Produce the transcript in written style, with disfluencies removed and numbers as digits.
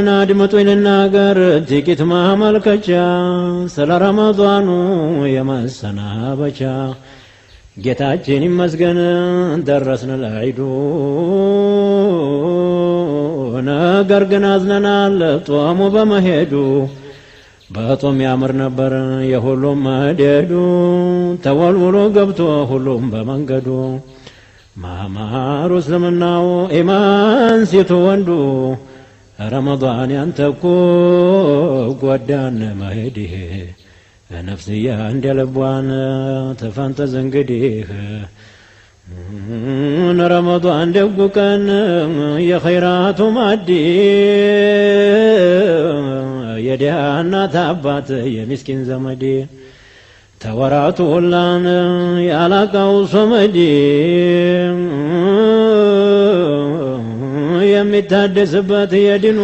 ናድመጡ ይልናገር ጥቂት ማመልከቻ ስለ ረመዳኑ የመሰናበቻ ጌታችን ይመስገን ደረስን ለዒዱ ነገር ግን አዝነናል ጦሙ በመሄዱ በጦም ያምር ነበር የሁሉም መደዱ ተወልውሎ ገብቶ ሁሉም በመንገዱ ማማሩ እስልምናው ኢማን ሲቱ ወንዱ رمضان ينتكو قدان مهديه نفسيا عند الابوان تفانت زنقديه رمضان دقو كان يا خيرات مادي يديها تابات يا مسكين زمدي تورات ولان يا لقاو صمدي يمتادس بات يدنو